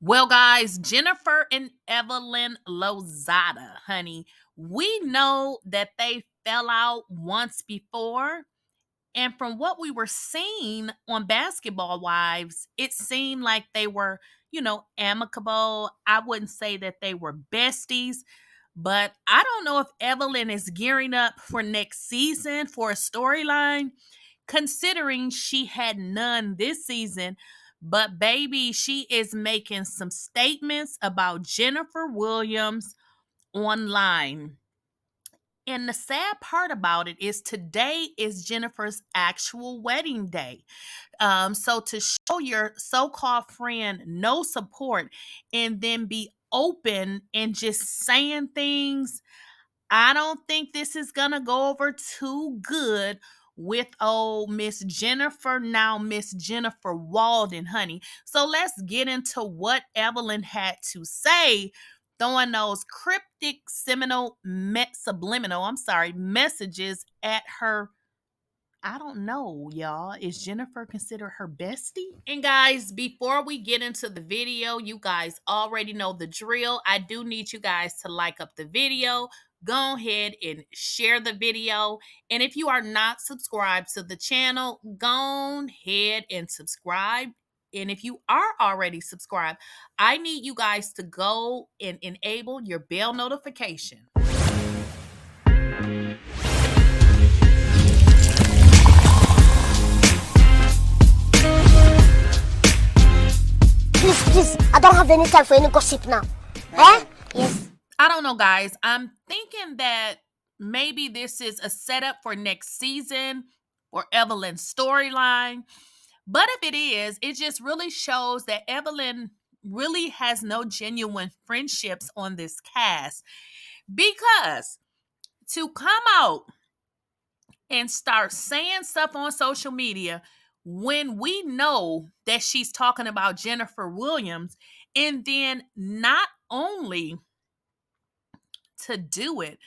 Well, guys, Jennifer and Evelyn Lozada, honey, we know that they fell out once before. And from what we were seeing on Basketball Wives, it seemed like they were, amicable. I wouldn't say that they were besties, but I don't know if Evelyn is gearing up for next season for a storyline, considering she had none this season. But baby, she is making some statements about Jennifer Williams online. And the sad part about it is today is Jennifer's actual wedding day. So to show your so-called friend no support and then be open and just saying things, I don't think this is gonna go over too good with old Miss Jennifer, now Miss Jennifer Walden, honey. So let's get into what Evelyn had to say, throwing those cryptic subliminal messages at her. I don't know, y'all. Is Jennifer considered her bestie? And guys, before we get into the video, you guys already know the drill. I do need you guys to like up the video. Go ahead and share the video. And if you are not subscribed to the channel, go ahead and subscribe. And if you are already subscribed, I need you guys to go and enable your bell notification. Please, I don't have any time for any gossip now. Eh? Yes. I don't know, guys. I'm thinking that maybe this is a setup for next season or Evelyn's storyline. But if it is, it just really shows that Evelyn really has no genuine friendships on this cast. Because to come out and start saying stuff on social media when we know that she's talking about Jennifer Williams, and then not only to do it,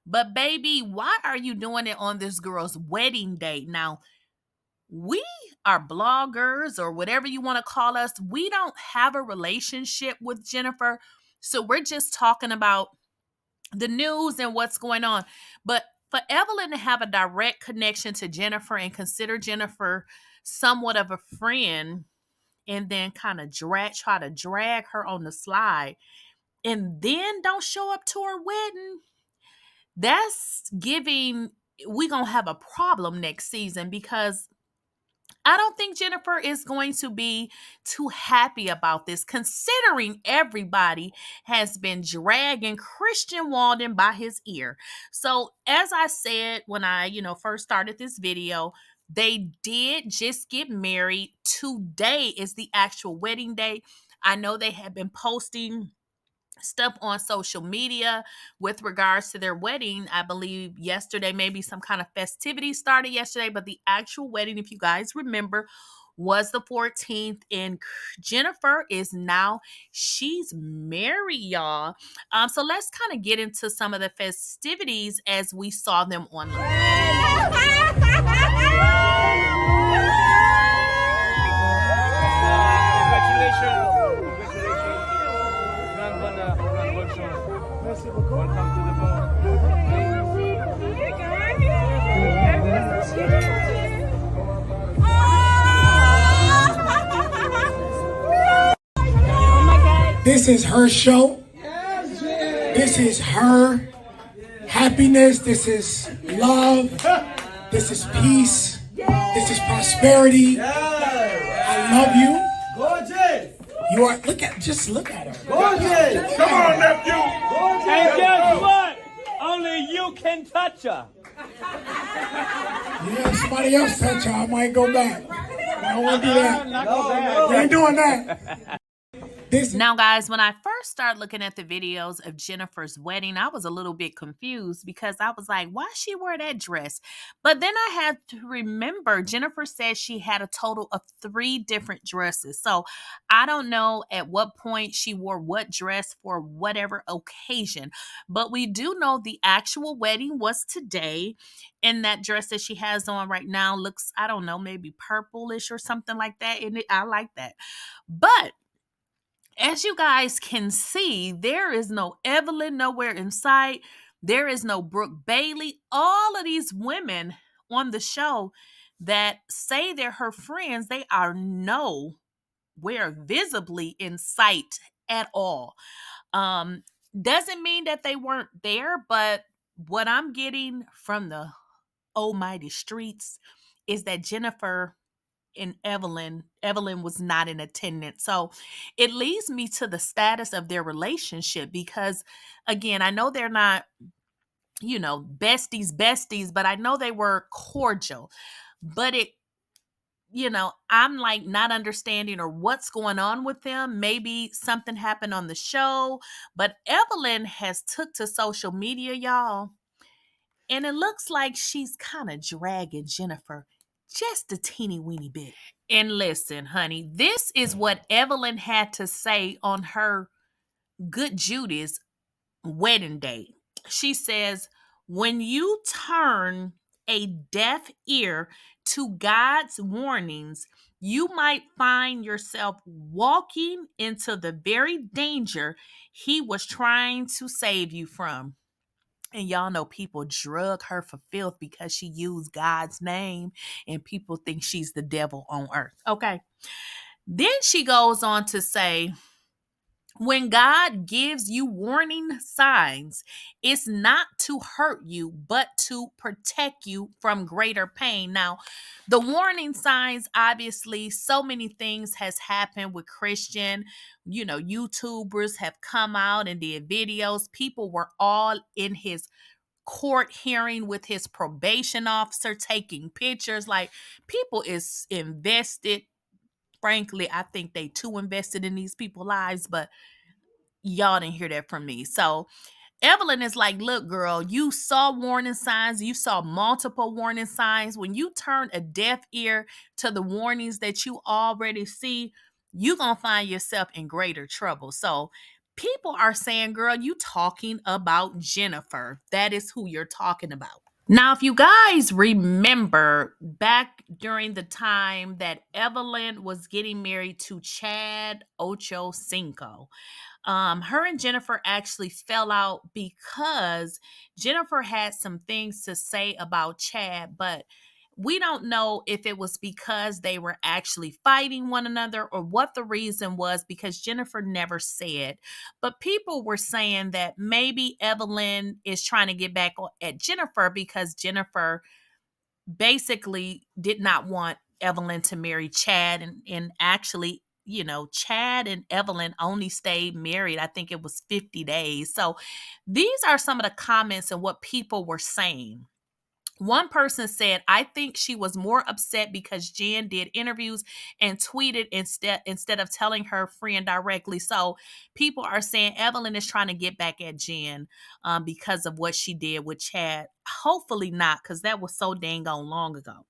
but baby, why are you doing it on this girl's wedding day? Now, we are bloggers or whatever you want to call us. We don't have a relationship with Jennifer. So we're just talking about the news and what's going on. But for Evelyn to have a direct connection to Jennifer and consider Jennifer somewhat of a friend, and then kind of try to drag her on the slide, and then don't show up to her wedding, that's giving we gonna have a problem next season, because I don't think Jennifer is going to be too happy about this, considering everybody has been dragging Christian Walden by his ear. So as I said when I, first started this video, they did just get married. Today is the actual wedding day. I know they have been posting stuff on social media with regards to their wedding. I believe yesterday, maybe some kind of festivity started yesterday, but the actual wedding, if you guys remember, was the 14th. And Jennifer is now, she's married, y'all. So let's kind of get into some of the festivities as we saw them online. Welcome to the boat. This is her show. This is her happiness. This is love. This is peace. This is prosperity. I love you. Gorgeous! You are, look at her. Gorgeous! Come on, nephew. And guess what? Only you can touch her. Yeah, somebody else touch her, I might go back. I don't want to do that. We ain't doing that. Now, guys, when I first started looking at the videos of Jennifer's wedding, I was a little bit confused because I was like, why she wear that dress? But then I had to remember Jennifer said she had a total of 3 different dresses. So I don't know at what point she wore what dress for whatever occasion. But we do know the actual wedding was today. And that dress that she has on right now looks, I don't know, maybe purplish or something like that. And I like that. But as you guys can see, there is no Evelyn nowhere in sight. There is no Brooke Bailey. All of these women on the show that say they're her friends, they are nowhere visibly in sight at all. Um, doesn't mean that they weren't there, but what I'm getting from the almighty streets is that Jennifer and Evelyn was not in attendance. So it leads me to the status of their relationship because, again, I know they're not, besties, but I know they were cordial. But I'm like not understanding or what's going on with them. Maybe something happened on the show, but Evelyn has took to social media, y'all, and it looks like she's kind of dragging Jennifer just a teeny weeny bit. And listen, honey, this is what Evelyn had to say on her Good Judy's wedding day. She says, when you turn a deaf ear to God's warnings, you might find yourself walking into the very danger he was trying to save you from. And y'all know people drug her for filth because she used God's name and people think she's the devil on earth. Okay. Then she goes on to say, when God gives you warning signs, it's not to hurt you, but to protect you from greater pain. Now, the warning signs, obviously, so many things has happened with Christian. YouTubers have come out and did videos. People were all in his court hearing with his probation officer taking pictures. Like, people is invested. Frankly, I think they too invested in these people's lives, but y'all didn't hear that from me. So Evelyn is like, look, girl, you saw warning signs. You saw multiple warning signs. When you turn a deaf ear to the warnings that you already see, you're going to find yourself in greater trouble. So people are saying, girl, you talking about Jennifer. That is who you're talking about. Now, if you guys remember back during the time that Evelyn was getting married to Chad Ochocinco, her and Jennifer actually fell out because Jennifer had some things to say about Chad, but we don't know if it was because they were actually fighting one another or what the reason was, because Jennifer never said. But people were saying that maybe Evelyn is trying to get back at Jennifer because Jennifer basically did not want Evelyn to marry Chad. And actually, Chad and Evelyn only stayed married, I think it was 50 days. So these are some of the comments and what people were saying. One person said, I think she was more upset because Jen did interviews and tweeted instead of telling her friend directly. So people are saying Evelyn is trying to get back at Jen because of what she did with Chad. Hopefully not, because that was so dang on long ago.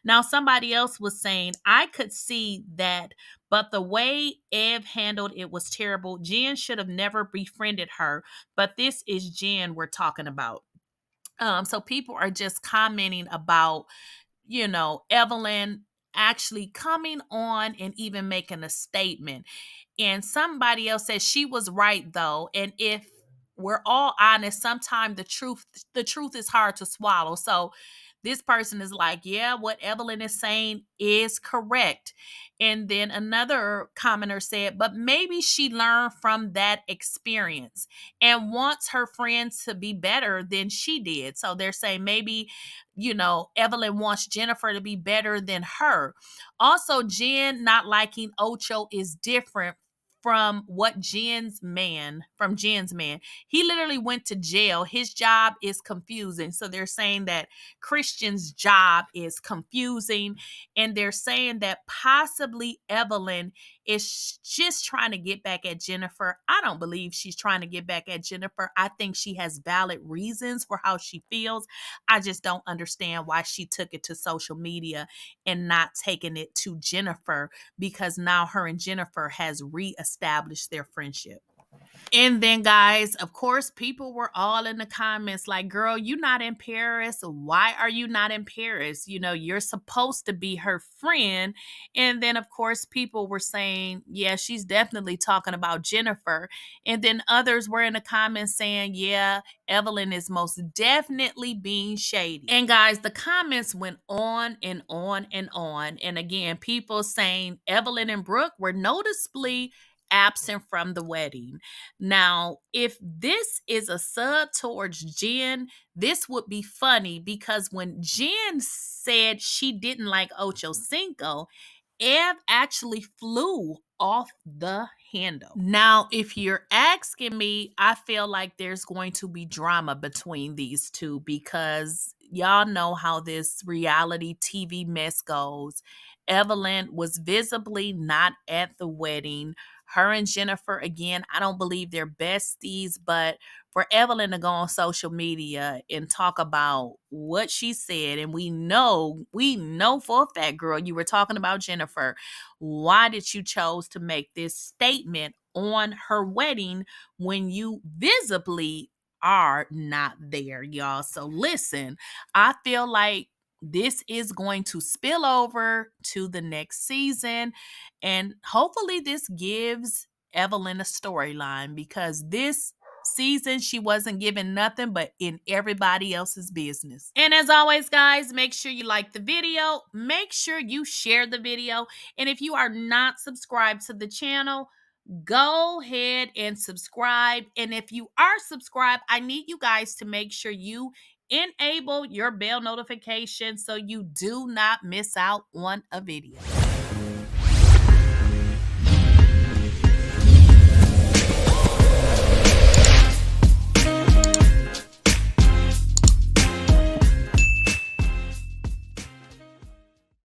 Now, somebody else was saying, I could see that, but the way Ev handled it was terrible. Jen should have never befriended her, but this is Jen we're talking about. So people are just commenting about, Evelyn actually coming on and even making a statement. And somebody else says she was right though. And if we're all honest, sometimes the truth is hard to swallow. So this person is like, yeah, what Evelyn is saying is correct. And then another commenter said, but maybe she learned from that experience and wants her friends to be better than she did. So they're saying maybe, Evelyn wants Jennifer to be better than her. Also, Jen not liking Ocho is different from Jen's man. He literally went to jail. His job is confusing. So they're saying that Christian's job is confusing. And they're saying that possibly Evelyn is just trying to get back at Jennifer. I don't believe she's trying to get back at Jennifer. I think she has valid reasons for how she feels. I just don't understand why she took it to social media and not taking it to Jennifer, because now her and Jennifer has reestablished their friendship. And then, guys, of course, people were all in the comments like, girl, you not in Paris. Why are you not in Paris? You know, you're supposed to be her friend. And then, of course, people were saying, yeah, she's definitely talking about Jennifer. And then others were in the comments saying, yeah, Evelyn is most definitely being shady. And guys, the comments went on and on and on. And again, people saying Evelyn and Brooke were noticeably absent from the wedding. Now, if this is a sub towards Jen, this would be funny because when Jen said she didn't like Ocho Cinco, Ev actually flew off the handle. Now, if you're asking me, I feel like there's going to be drama between these two because y'all know how this reality TV mess goes. Evelyn was visibly not at the wedding. Her and Jennifer, again, I don't believe they're besties, but for Evelyn to go on social media and talk about what she said, and we know for a fact, girl, you were talking about Jennifer. Why did you chose to make this statement on her wedding when you visibly are not there, y'all? So listen, I feel like this is going to spill over to the next season. And hopefully, this gives Evelyn a storyline because this season she wasn't given nothing but in everybody else's business. And as always, guys, make sure you like the video, make sure you share the video, and if you are not subscribed to the channel, go ahead and subscribe. And if you are subscribed, I need you guys to make sure you enable your bell notification so you do not miss out on a video.